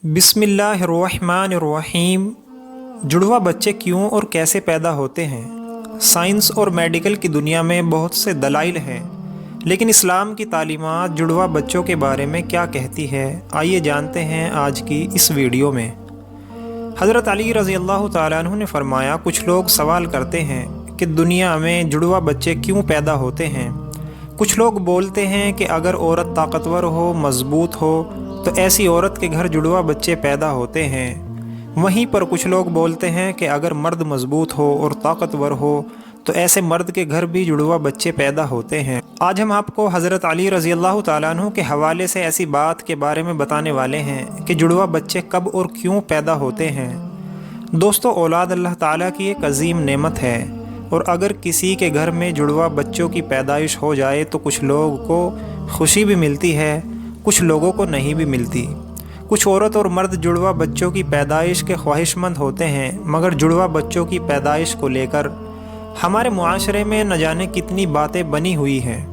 बिस्मिल्लाहिर्रहमानिर्रहीम। जुड़वा बच्चे क्यों और कैसे पैदा होते हैं? साइंस और मेडिकल की दुनिया में बहुत से दलाइल हैं, लेकिन इस्लाम की तालीमात जुड़वा बच्चों के बारे में क्या कहती है, आइए जानते हैं आज की इस वीडियो में। हज़रत अली रज़ी अल्लाह तआला अन्हु ने फरमाया, कुछ लोग सवाल करते हैं कि दुनिया में जुड़वा बच्चे क्यों पैदा होते हैं। कुछ लोग बोलते हैं कि अगर औरत ताकतवर हो, मजबूत हो तो ऐसी औरत के घर जुड़वा बच्चे पैदा होते हैं। वहीं पर कुछ लोग बोलते हैं कि अगर मर्द मजबूत हो और ताकतवर हो तो ऐसे मर्द के घर भी जुड़वा बच्चे पैदा होते हैं। आज हम आपको हज़रत अली रज़ी अल्लाह तआला अन्हु के हवाले से ऐसी बात के बारे में बताने वाले हैं कि जुड़वा बच्चे कब और क्यों पैदा होते हैं। दोस्तों, औलाद अल्लाह ताला की एक अजीम नेमत है और अगर किसी के घर में जुड़वा बच्चों की पैदाइश हो जाए तो कुछ लोगों को खुशी भी मिलती है, कुछ लोगों को नहीं भी मिलती। कुछ औरत और मर्द जुड़वा बच्चों की पैदाइश के ख्वाहिशमंद होते हैं, मगर जुड़वा बच्चों की पैदाइश को लेकर हमारे मुआशरे में न जाने कितनी बातें बनी हुई हैं।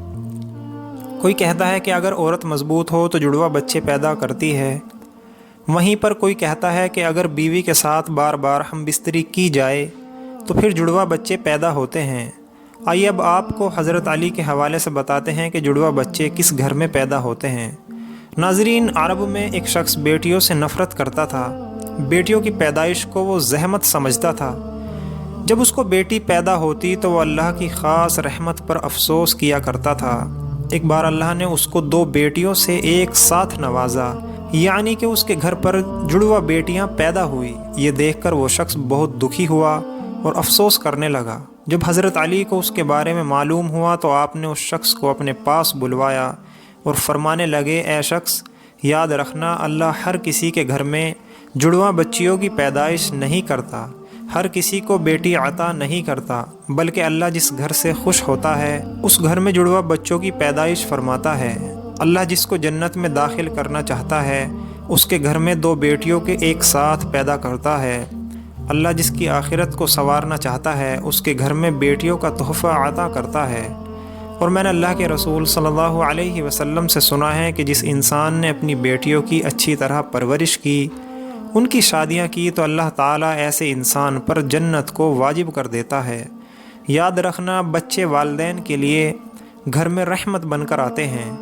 कोई कहता है कि अगर औरत मजबूत हो तो जुड़वा बच्चे पैदा करती है। वहीं पर कोई कहता है कि अगर बीवी के साथ बार बार हम बिस्तरी की जाए तो फिर जुड़वा बच्चे पैदा होते हैं। आइए अब आपको हज़रत अली के हवाले से बताते हैं कि जुड़वा बच्चे किस घर में पैदा होते हैं। नाज़रीन, अरब में एक शख्स बेटियों से नफ़रत करता था। बेटियों की पैदाइश को वो ज़हमत समझता था। जब उसको बेटी पैदा होती तो वो अल्लाह की ख़ास रहमत पर अफसोस किया करता था। एक बार अल्लाह ने उसको 2 बेटियों से एक साथ नवाजा, यानी कि उसके घर पर जुड़वा बेटियां पैदा हुई। ये देखकर वो शख्स बहुत दुखी हुआ और अफसोस करने लगा। जब हज़रत अली को उसके बारे में मालूम हुआ तो आपने उस शख्स को अपने पास बुलवाया और फरमाने लगे, ए शख्स, याद रखना, अल्लाह हर किसी के घर में जुड़वा बच्चियों की पैदाइश नहीं करता, हर किसी को बेटी अता नहीं करता, बल्कि अल्लाह जिस घर से खुश होता है उस घर में जुड़वा बच्चों की पैदाइश फरमाता है। अल्लाह जिसको जन्नत में दाखिल करना चाहता है उसके घर में 2 बेटियों के एक साथ पैदा करता है। अल्लाह जिसकी आखिरत को संवारना चाहता है उसके घर में बेटियों का तोहफ़ा अता करता है। और मैंने अल्लाह के रसूल सल्लल्लाहु अलैहि वसल्लम से सुना है कि जिस इंसान ने अपनी बेटियों की अच्छी तरह परवरिश की, उनकी शादियां की, तो अल्लाह ताला ऐसे इंसान पर जन्नत को वाजिब कर देता है। याद रखना, बच्चे वालिदैन के लिए घर में रहमत बनकर आते हैं।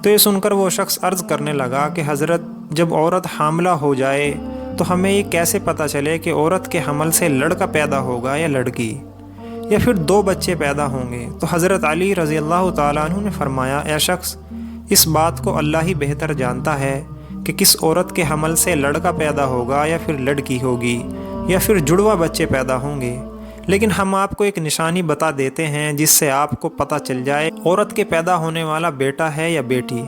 तो ये सुनकर वो शख्स अर्ज़ करने लगा कि हज़रत, जब औरत हामला हो जाए तो हमें ये कैसे पता चले कि औरत के हमल से लड़का पैदा होगा या लड़की, या फिर 2 बच्चे पैदा होंगे? तो हज़रत अली रज़ी अल्लाह तआला अन्हु ने फरमाया, ए शख्स, इस बात को अल्लाह ही बेहतर जानता है कि किस औरत के हमल से लड़का पैदा होगा या फिर लड़की होगी या फिर जुड़वा बच्चे पैदा होंगे। लेकिन हम आपको एक निशानी बता देते हैं जिससे आपको पता चल जाए औरत के पैदा होने वाला बेटा है या बेटी,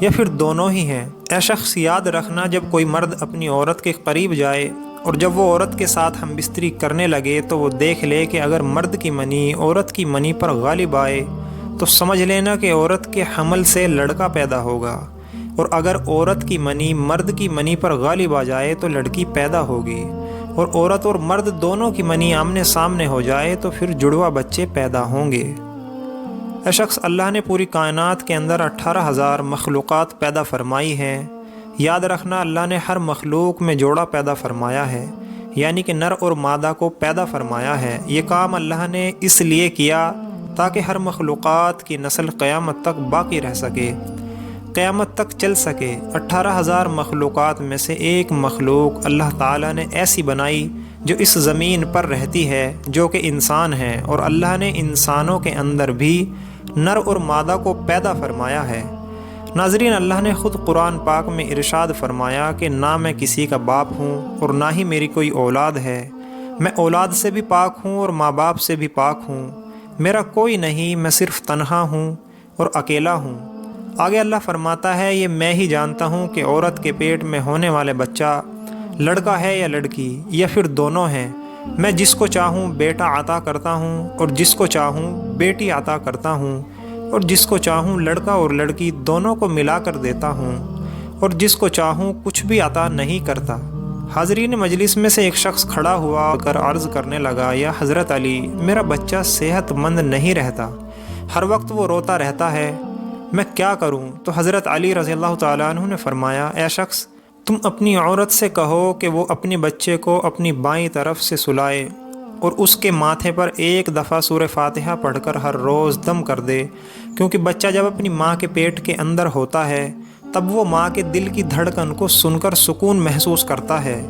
या फिर दोनों ही हैं। ए शख्स, याद रखना, जब कोई मर्द अपनी औरत के करीब जाए और जब वो औरत के साथ हम बिस्तरी करने लगे तो वो देख ले कि अगर मर्द की मनी औरत की मनी पर गालिब आए तो समझ लेना कि औरत के हमल से लड़का पैदा होगा, और अगर औरत की मनी मर्द की मनी पर गालिब आ जाए तो लड़की पैदा होगी, और औरत और मर्द दोनों की मनी आमने सामने हो जाए तो फिर जुड़वा बच्चे पैदा होंगे। ऐ शख्स, अल्लाह ने पूरी कायनात के अंदर 18,000 मखलूक़ात पैदा फरमाई हैं। याद रखना, अल्लाह ने हर मखलूक में जोड़ा पैदा फरमाया है, यानी कि नर और मादा को पैदा फरमाया है। ये काम अल्लाह ने इसलिए किया ताकि हर मखलूक़ात की नस्ल क़यामत तक बाकी रह सके, क़यामत तक चल सके। 18,000 मखलूक़ात में से एक मखलूक अल्लाह ताला ने ऐसी बनाई जो इस ज़मीन पर रहती है, जो कि इंसान है, और अल्लाह ने इंसानों के अंदर भी नर और मादा को पैदा फरमाया है। नाज़रीन, अल्लाह ने ख़ुद कुरान पाक में इरशाद फरमाया कि ना मैं किसी का बाप हूँ और ना ही मेरी कोई औलाद है, मैं औलाद से भी पाक हूँ और माँ बाप से भी पाक हूँ, मेरा कोई नहीं, मैं सिर्फ़ तन्हा हूँ और अकेला हूँ। आगे अल्लाह फरमाता है, ये मैं ही जानता हूँ कि औरत के पेट में होने वाले बच्चा लड़का है या लड़की, या फिर दोनों हैं। मैं जिसको चाहूँ बेटा अता करता हूँ और जिसको चाहूँ बेटी अता करता हूँ, और जिसको चाहूँ लड़का और लड़की दोनों को मिला कर देता हूँ, और जिसको चाहूँ कुछ भी अता नहीं करता। हाज़रीन मजलिस में से एक शख्स खड़ा हुआ कर अर्ज़ करने लगा, या हज़रत अली, मेरा बच्चा सेहतमंद नहीं रहता, हर वक्त वो रोता रहता है, मैं क्या करूं? तो हज़रत अली रज़ी अल्लाह तआला अन्हु ने फरमाया, ऐ शख्स, تم اپنی عورت سے کہو کہ وہ اپنے بچے کو اپنی بائیں طرف سے سلائے اور اس کے ماتھے پر ایک دفعہ سورہ فاتحہ پڑھ کر ہر روز دم کر دے، کیونکہ بچہ جب اپنی ماں کے پیٹ کے اندر ہوتا ہے تب وہ ماں کے دل کی دھڑکن کو سن کر سکون محسوس کرتا ہے،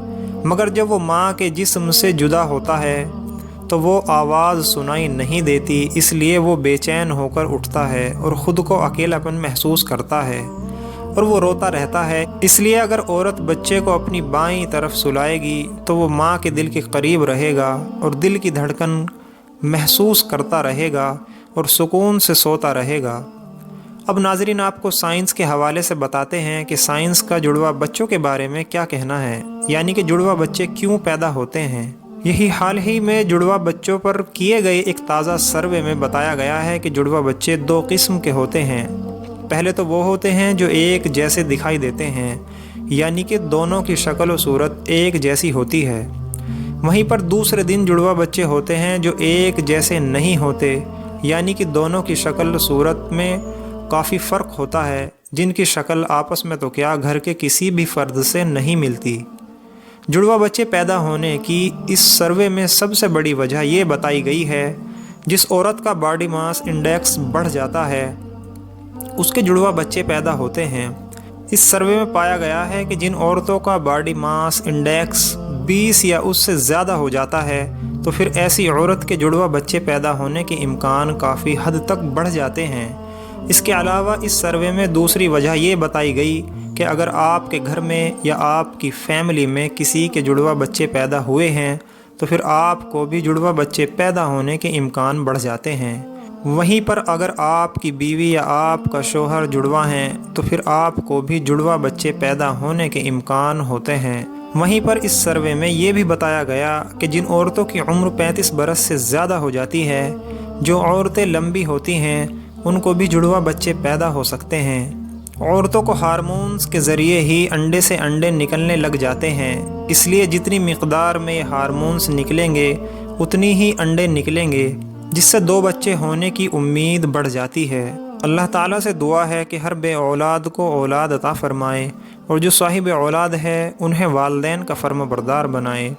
مگر جب وہ ماں کے جسم سے جدا ہوتا ہے تو وہ آواز سنائی نہیں دیتی، اس لیے وہ بے چین ہو کر اٹھتا ہے اور خود کو اکیلاپن محسوس کرتا ہے اور وہ روتا رہتا ہے۔ اس لیے اگر عورت بچے کو اپنی بائیں طرف سلائے گی تو وہ ماں کے دل کے قریب رہے گا اور دل کی دھڑکن محسوس کرتا رہے گا اور سکون سے سوتا رہے گا۔ اب ناظرین، آپ کو سائنس کے حوالے سے بتاتے ہیں کہ سائنس کا جڑواں بچوں کے بارے میں کیا کہنا ہے، یعنی کہ جڑواں بچے کیوں پیدا ہوتے ہیں۔ یہی حال ہی میں جڑواں بچوں پر کیے گئے ایک تازہ سروے میں بتایا گیا ہے کہ جڑواں بچے دو قسم کے ہوتے ہیں۔ پہلے تو وہ ہوتے ہیں جو ایک جیسے دکھائی دیتے ہیں، یعنی کہ دونوں کی شکل و صورت ایک جیسی ہوتی ہے۔ وہیں پر دوسرے دن جڑواں بچے ہوتے ہیں جو ایک جیسے نہیں ہوتے، یعنی کہ دونوں کی شکل و صورت میں کافی فرق ہوتا ہے، جن کی شکل آپس میں تو کیا گھر کے کسی بھی فرد سے نہیں ملتی۔ جڑواں بچے پیدا ہونے کی اس سروے میں سب سے بڑی وجہ یہ بتائی گئی ہے، جس عورت کا باڈی ماس انڈیکس بڑھ جاتا ہے اس کے جڑواں بچے پیدا ہوتے ہیں۔ اس سروے میں پایا گیا ہے کہ جن عورتوں کا باڈی ماس انڈیکس 20 یا اس سے زیادہ ہو جاتا ہے تو پھر ایسی عورت کے جڑواں بچے پیدا ہونے کے امکان کافی حد تک بڑھ جاتے ہیں۔ اس کے علاوہ اس سروے میں دوسری وجہ یہ بتائی گئی کہ اگر آپ کے گھر میں یا آپ کی فیملی میں کسی کے جڑواں بچے پیدا ہوئے ہیں تو پھر آپ کو بھی جڑواں بچے پیدا ہونے کے امکان بڑھ جاتے ہیں۔ وہیں پر اگر آپ کی بیوی یا آپ کا شوہر جڑواں ہیں تو پھر آپ کو بھی جڑواں بچے پیدا ہونے کے امکان ہوتے ہیں۔ وہیں پر اس سروے میں یہ بھی بتایا گیا کہ جن عورتوں کی عمر 35 برس سے زیادہ ہو جاتی ہے، جو عورتیں لمبی ہوتی ہیں، ان کو بھی جڑواں بچے پیدا ہو سکتے ہیں۔ عورتوں کو ہارمونز کے ذریعے ہی انڈے سے انڈے نکلنے لگ جاتے ہیں، اس لیے جتنی مقدار میں یہ ہارمونز نکلیں گے اتنی ہی انڈے نکلیں گے، جس سے 2 بچے ہونے کی امید بڑھ جاتی ہے۔ اللہ تعالیٰ سے دعا ہے کہ ہر بے اولاد کو اولاد عطا فرمائے اور جو صاحب اولاد ہے انہیں والدین کا فرما بردار بنائے۔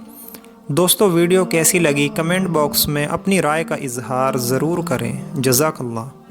دوستو، ویڈیو کیسی لگی کمنٹ باکس میں اپنی رائے کا اظہار ضرور کریں۔ جزاک اللہ۔